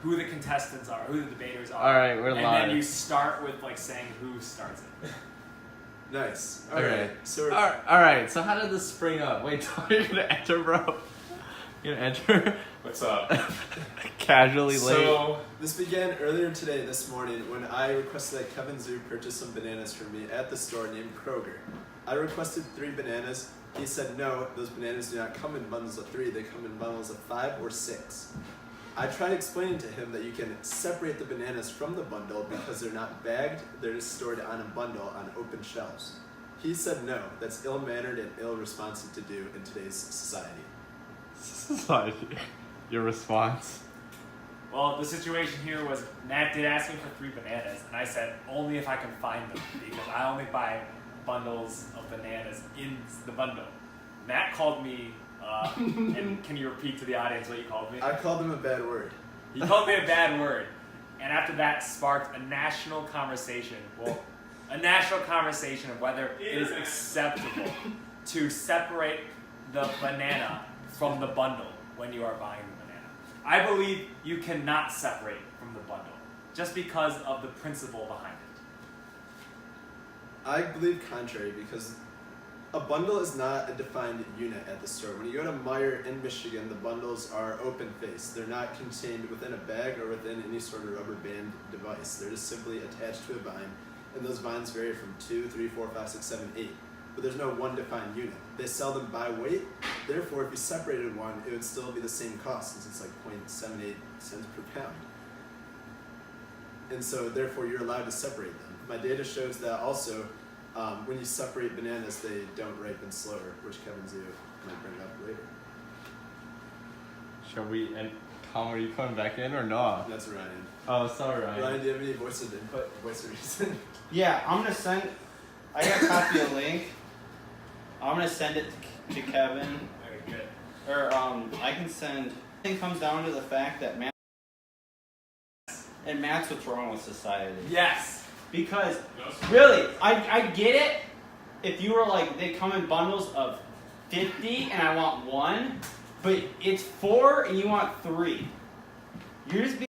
who the contestants are, who the debaters are. All right, we're and live. then you start with like saying who starts it. Nice. Okay. So All right. So how did this spring up? Wait, you're gonna enter, bro. You're gonna enter What's up? casually late. So, this began earlier today, this morning, when I requested that Kevin Zhu purchase some bananas for me at the store named Kroger. I requested 3 bananas. He said no, those bananas do not come in bundles of 3, they come in bundles of 5 or 6. I tried explaining to him that you can separate the bananas from the bundle because they're not bagged, they're just stored on a bundle on open shelves. He said no, that's ill-mannered and ill-responsive to do in today's society. Society. Your response? Well, the situation here was Matt did ask me for 3 bananas, and I said only if I can find them because I only buy bundles of bananas in the bundle. Matt called me, and can you repeat to the audience what you called me? I called him a bad word. He called me a bad word, and after that sparked a national conversation. Well, a national conversation of whether it is acceptable to separate the banana from the bundle when you are buying the banana. I believe you cannot separate from the bundle just because of the principle behind it. I believe contrary because a bundle is not a defined unit at the store. When you go to Meijer in Michigan, the bundles are open-faced. They're not contained within a bag or within any sort of rubber band device. They're just simply attached to a vine, and those vines vary from 2, 3, 4, 5, 6, 7, 8. But there's no one defined unit. They sell them by weight. Therefore, if you separated one, it would still be the same cost since it's like 0.78 cents per pound. And so, therefore, you're allowed to separate them. My data shows that also, when you separate bananas, they don't ripen slower, which Kevin Zhu might bring up later. Shall we? And Tom, are you coming back in or not? That's Ryan. Oh, sorry, Ryan. Ryan, do you have any voice of input, voice of reason? Yeah, I'm gonna send. I got to copy a link. I'm gonna send it to Kevin, Okay, good. or I can send. It comes down to the fact that Matt's what's wrong with society. Yes. Because really, I get it. If you were like, they come in bundles of 50 and I want 1, but it's 4 and you want 3. You're just being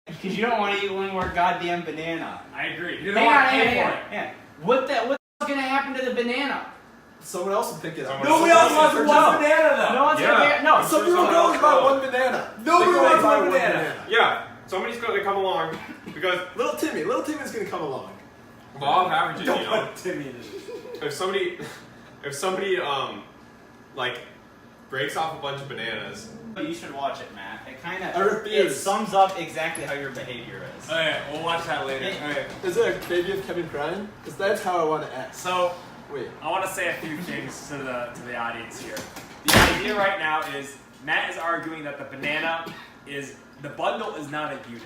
because you don't want to eat one more goddamn banana. I agree. You don't want to pay for it. Yeah. What's gonna happen to the banana? Someone else will pick it up. Nobody else wants one banana though. No one's gonna. No. Some people go and buy one banana. Nobody They go wants and buy one banana. yeah, somebody's going to come along because, Little Timmy's gonna come along. law of averages, you Don't know, put Timmy in it. if somebody, like, breaks off a bunch of bananas, You should watch it, Matt. It kind I of refuse. it sums up exactly how your behavior is. Okay, we'll watch that later. Okay. Is there a baby of Kevin crying? Because that's how I want to act. So Wait. I want to say a few things to the audience here. The idea right now is Matt is arguing that the bundle is not a unit.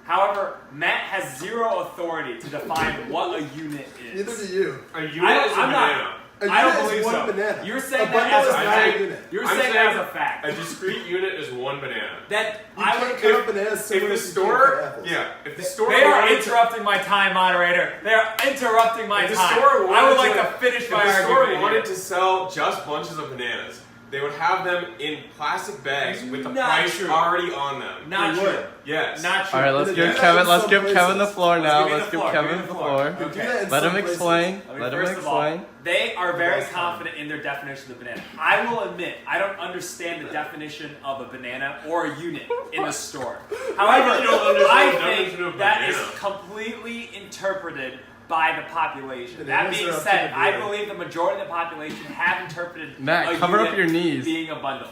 However, Matt has zero authority to define what a unit is. Neither do you. a unit is a I'm banana. not. A I don't unit is believe one so. banana. You're saying A that bundle as is a not fact. a unit. You're I'm saying saying that as a fact. A discrete unit is one banana. That You I can't would. cut up bananas If similar the to you store, cut apples. if the store They are wanted to- interrupting my time, moderator. They are interrupting my If the time. store I would wanted like to- to finish If my the store argument. wanted here. to sell just bunches of bananas, they would have them in plastic bags with the Not price true. already on them. Not They true. would. Yes. Not true. All right, let's They give do that Kevin. in Let's some give Kevin the places. floor Let's now. give me Let's the give floor, Kevin give me the the floor. floor. They do Okay. that in Let some him places. explain. I mean, Let him first of all, explain. they are very Last time. confident in their definition of banana. I will admit, I don't understand the definition of a banana or a unit in the store. However, You don't understand I the think definition of that is banana. completely interpreted by the population. That Bananas being are up said, to the I beard. believe the majority of the population have interpreted Matt, a cover up unit your knees. being a bundle.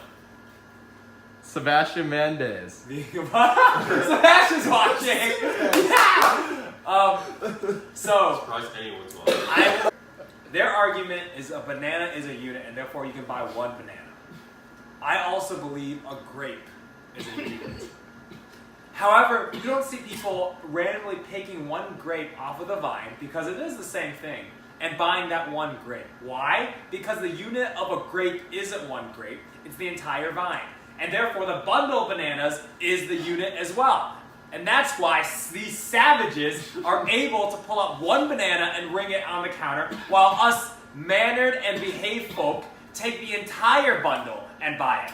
Sebastian Mendez. Being a bundle. Sebastian's watching. Yeah. So. Surprised anyone's watching. Their argument is a banana is a unit, and therefore you can buy one banana. I also believe a grape is a unit. However, you don't see people randomly picking one grape off of the vine, because it is the same thing, and buying that one grape. Why? Because the unit of a grape isn't one grape, it's the entire vine. And therefore the bundle of bananas is the unit as well. And that's why these savages are able to pull up one banana and ring it on the counter, while us mannered and behaved folk take the entire bundle and buy it.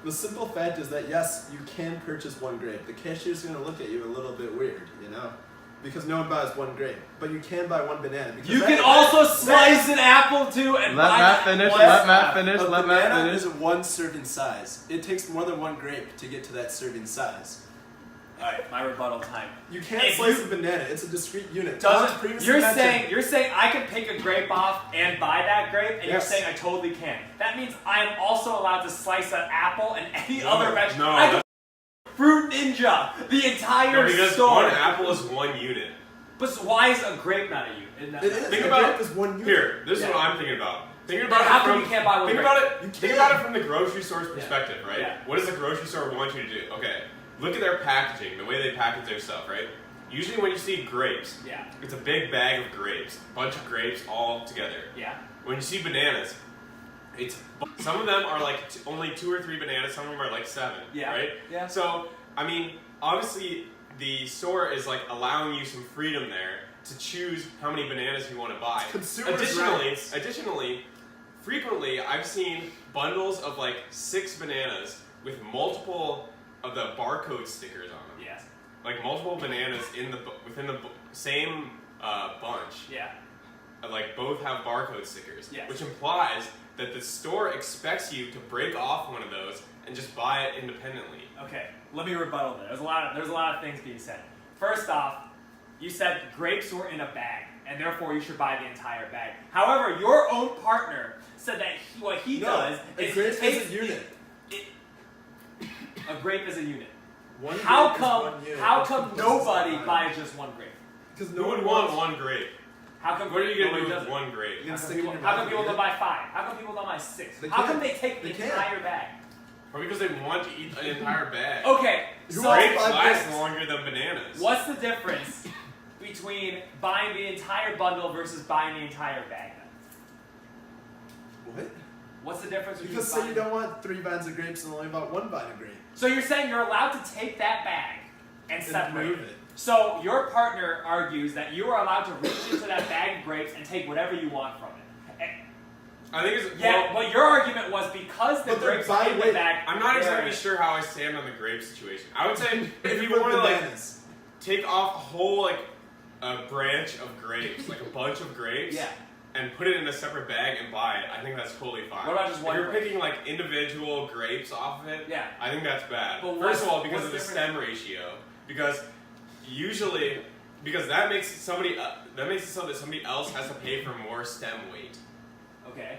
The simple fact is that yes, you can purchase one grape. The cashier's gonna look at you a little bit weird, you know, because no one buys one grape. But you can buy one banana. Because You can also slice an apple too and Let buy Matt that finish. one Let Matt apple. finish. A Let Matt banana finish. is one serving size. It takes more than one grape to get to that serving size. Alright, my rebuttal time. You can't If slice you- a banana. It's a discrete unit. Tom's Doesn't, previously you're mentioned- saying I can pick a grape off and buy that grape, and you're Yes. saying I totally can. That means I am also allowed to slice an apple and any No, other vegetable. no, I can Fruit Ninja, the entire No, because store. one apple is one unit. But why is a grape not a unit? It is. Think a about- grape is one unit. Here, this is Yeah. what I'm thinking about. Thinking Then about how it come from you can't buy one think grape? about it. You Think can't. about it from the grocery store's perspective, right? Yeah. What does the grocery store want you to do? Okay, look at their packaging, the way they package their stuff, right? Usually, when you see grapes, Yeah, it's a big bag of grapes, bunch of grapes all together. yeah. When you see bananas, it's some of them are like only 2 or 3 bananas, some of them are like 7, Yeah. right? Yeah. So, I mean, obviously, the store is like allowing you some freedom there to choose how many bananas you want to buy. Consumers' rights. Additionally, frequently I've seen bundles of like 6 bananas with multiple of the barcode stickers on them. Yes. Like multiple bananas within the same bunch. Yeah. Like both have barcode stickers, Yes. which implies that the store expects you to break off one of those and just buy it independently. Okay, let me rebuttal that. There's a lot of things being said. First off, you said grapes were in a bag, and therefore you should buy the entire bag. However, your own partner said that what he does a is grape he takes is a unit. a grape is a unit. One How grape is come? one unit. How It's come composed nobody of buys just one grape? Because Who would want one grape? How come? What are you gonna nobody do does with it? one grape? You can How come stick it in people, your how come mouth, people yeah. don't buy 5? How come people don't buy 6? They How come can't. they take the They can't. entire bag? Probably because they want to eat an entire bag. Okay, Who so wants Grapes five last grapes? longer than bananas. what's the difference between buying the entire bundle versus buying the entire bag? Then? What? What's the difference between Because say buying? you don't want 3 vines of grapes and only about 1 vine of grape. So you're saying you're allowed to take that bag and And separate move it. it. So your partner argues that you are allowed to reach into that bag of grapes and take whatever you want from it. And, I think it's yeah, well, but your argument was because the But they're grapes are in the by bag. I'm not exactly they're- sure how I stand on the grape situation. I would say if you With want to like bananas. take off a whole like a branch of grapes, like a bunch of grapes, Yeah. and put it in a separate bag and buy it, I think that's totally fine. What about just one If you're grape? picking like individual grapes off of it, Yeah. I think that's bad. But First of all, what's because of the the stem ratio, because usually that makes it so that somebody else has to pay for more stem weight. Okay.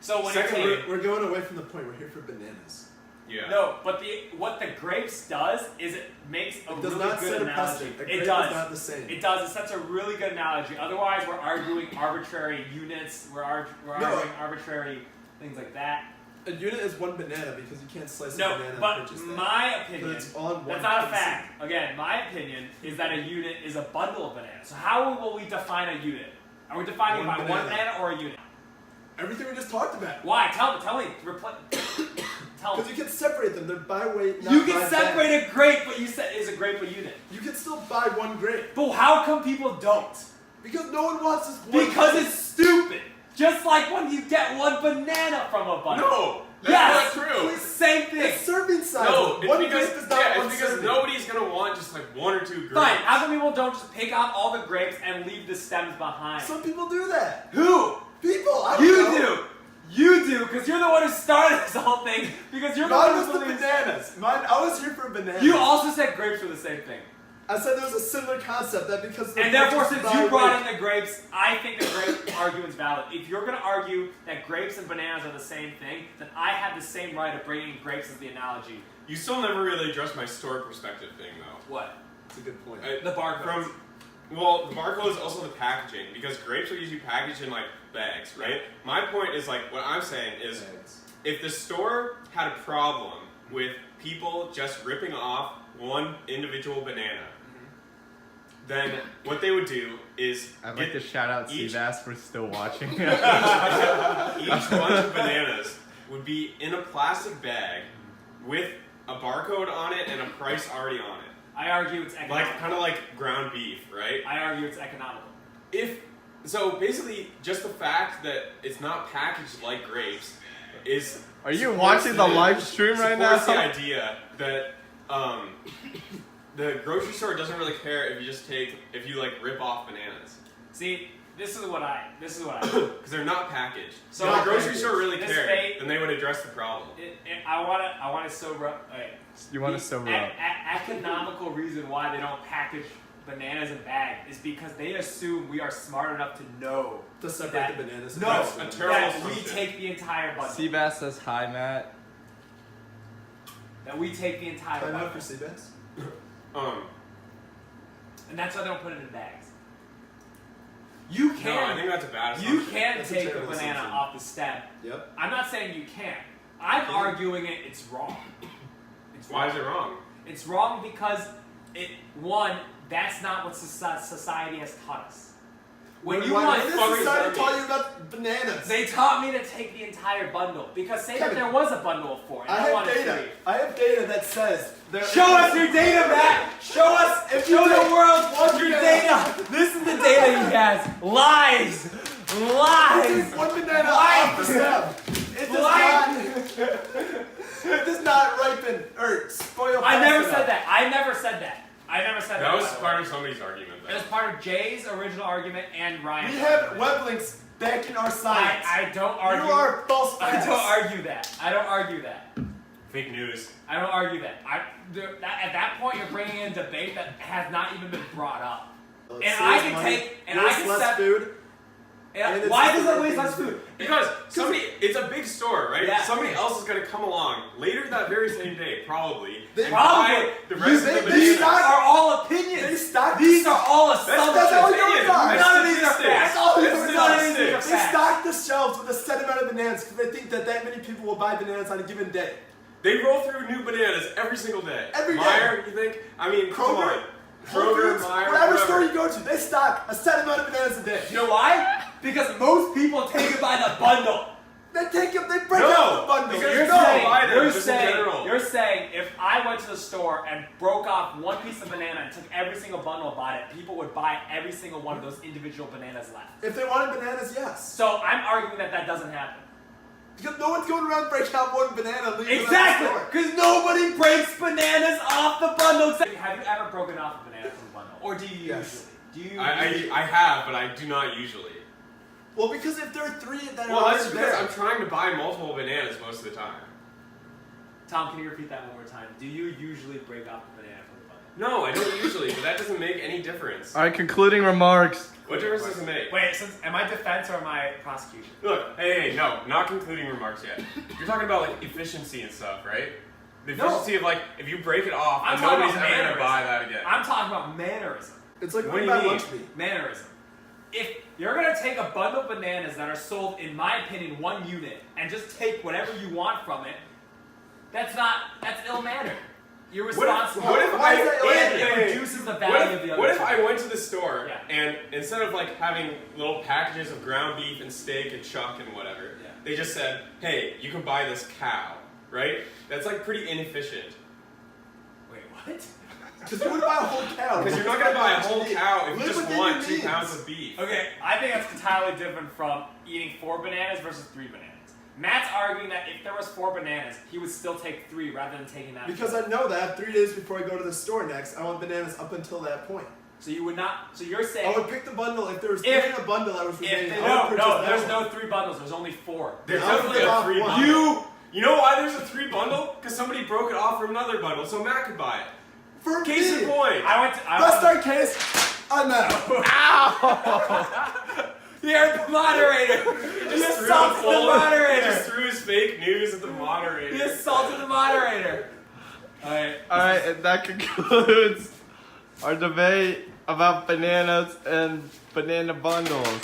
So when Secondly- you take We're going away from the point. We're here for bananas. Yeah. no, but what the grapes does is it makes a It does really not good set a analogy. precedent. A It grape does. is not the same. It does. It sets a really good analogy. Otherwise, we're arguing arbitrary units. We're arguing arbitrary things like that. A unit is 1 banana because you can't slice a No, banana and but purchase that. my But opinion, it's all in one that's not a piece. fact. Again, my opinion is that a unit is a bundle of bananas. So how will we define a unit? Are we defining it One by one banana. banana or a unit? Everything we just talked about. Why? Tell me. Tell me. Because you can separate them. They're by weight, not You by can separate a grape, but you said is a grape a unit? You can still buy 1 grape. But how come people don't? Because no one wants this one Because grape. it's stupid. Just like when you get one banana from a bundle. No, that's Yes. not true. It's the same thing. It's serving size. No, it's one because grape is not one it's because serving. nobody's gonna want just like 1 or 2 grapes. Fine. How come people don't just pick out all the grapes and leave the stems behind? Some people do that. Who? People, I don't You know. do. You do, because you're the one who started this whole thing. Because you're the Mine one was who the believes. bananas. I was here for bananas. You also said grapes were the same thing. I said there was a similar concept that because the And therefore, grapes since by you brought weight- in the grapes, I think the grape argument's valid. If you're going to argue that grapes and bananas are the same thing, then I have the same right of bringing grapes as the analogy. You still never really addressed my store perspective thing though. What? That's a good point. The barcodes. Well, the barcode is also the packaging because grapes are usually packaged in like bags, right? My point is like what I'm saying is if the store had a problem with people just ripping off one individual banana, then what they would do is I'd like to shout out each- Seabass for still watching. each bunch of bananas would be in a plastic bag with a barcode on it and a price already on it. I argue it's economical. Like kind of like ground beef, right? I argue it's economical. So basically just the fact that it's not packaged like grapes, is. Are you supports watching the live stream right now? supports the idea that the grocery store doesn't really care if you like rip off bananas See, this is what I because they're not packaged. So So if the grocery packaged. store really This cared, debate- then they would address the problem. I want to sober up. You want to sober up. Economical reason why they don't package bananas in bags is because they assume we are smart enough to know To separate that- the bananas. No, That's a terrible that we assumption. take the entire bundle. Seabass says hi, Matt. That we take the entire Time bundle. out for Seabass. And that's why they don't put it in bags. You No, I can. think that's a bad You assumption. can That's a take a terrible banana assumption. off the stem. Yep. I'm not saying you can't. I'm Yeah. arguing it's wrong. It's Why wrong. is it wrong? It's wrong because that's not what society has taught us. When you Why want did free, society taught you about bananas? they taught me to take the entire bundle because say that Kevin, there was a bundle of 4 and I I have wanted data. 3. I have data that says there. Show us your data, Matt. Show us. If you Show take the world one your banana- data. This is the data he has. Lies. Lies. Take one banana Lies. off the stem. It does Lies. not. It does not ripen or spoil. I fast never enough. said that. I never said that. I never said that. That was by the way. part of somebody's argument. It was part of Jay's original argument and Ryan's. We have argument. web links backing our science. I don't argue. You are false I facts. don't argue that. I don't argue that. Fake news. I don't argue that. At that point, you're bringing in debate that has not even been brought up. It And saves I can money, take- and I waste can less step- food. Yeah, And it's why the does it right waste thing less to do. food? Because it's a big store, right? Yeah. Somebody else is going to come along later that very same day, probably, They- and Probably. buy the rest They- of the they These bananas. stock- are all opinions. They stock. These are all assumptions. that's how yours opinions. are. None of these are Statistics. facts. all yours None of are. these are They facts. stock the shelves with a set amount of bananas because they think that many people will buy bananas on a given day. They roll through new bananas every single day. Every day. Meijer, you think? I mean, come Kroger, on. Whole Kroger, Foods, Meijer, whatever store whoever. you go to, they stock a set amount of bananas a day. You know why? Because most people take it by the bundle. They take it, they break No, out the bundle. because You're no, saying, buy them, you're just in saying, general. you're saying if I went to the store and broke off one piece of banana and took every single bundle and bought it, people would buy every single one of those individual bananas left. If they wanted bananas, yes. So I'm arguing that doesn't happen. Because no one's going around breaking out one banana and leaving Exactly, it at the store. because nobody breaks bananas off the bundle. Have you ever broken off a banana from the bundle, or do you Yes. usually? Do you? I have, but I do not usually. Well, because if there are 3 that Well, are that's already because there, I'm trying to buy multiple bananas most of the time. Tom, can you repeat that one more time? Do you usually break off a banana from the bundle? No, I don't usually, but that doesn't make any difference. All right, concluding remarks. What difference does it make? Wait, am I defense or am I prosecution? Look, hey, no, not concluding remarks yet. You're talking about like efficiency and stuff, right? The No. efficiency of like if you break it off, I'm and talking nobody's about ever gonna mannerism. buy that again. I'm talking about mannerism. it's like What when do you you buy mean? lunch meat. Mannerism. If you're gonna take a bundle of bananas that are sold, in my opinion, 1 unit, and just take whatever you want from it, that's ill mannered. You're responsible. What if Why is I that and illegal? it reduces the value of the other. What if two. I went to the store Yeah. and instead of like having little packages of ground beef and steak and chuck and whatever, Yeah. they just said, "Hey, you can buy this cow," right? That's like pretty inefficient. Wait, what? Because you would buy a whole cow. Because you're not gonna buy a whole cow if you Live just within want your 2 means. pounds of beef. Okay, I think that's entirely different from eating 4 bananas versus 3 bananas. Matt's arguing that if there was 4 bananas, he would still take 3 rather than taking that. Because I know that 3 days before I go to the store next, I want bananas up until that point. So you would not. So you're saying. I would pick the bundle if there was 3 If- in a bundle. I was remaining. If I no, would purchase no, that there's one. no 3 bundles. There's only 4. There's I'll definitely flip a off 3 one. bundle. You know why there's a 3 bundle? Because somebody broke it off from another bundle, so Matt could buy it. For Case me. in point. I went to. Best our case. I'm out. You're the moderator. You Just threw assaulted the full- He moderator. just threw his fake news at the moderator. You assaulted the moderator. Alright. All right, and that concludes our debate about bananas and banana bundles.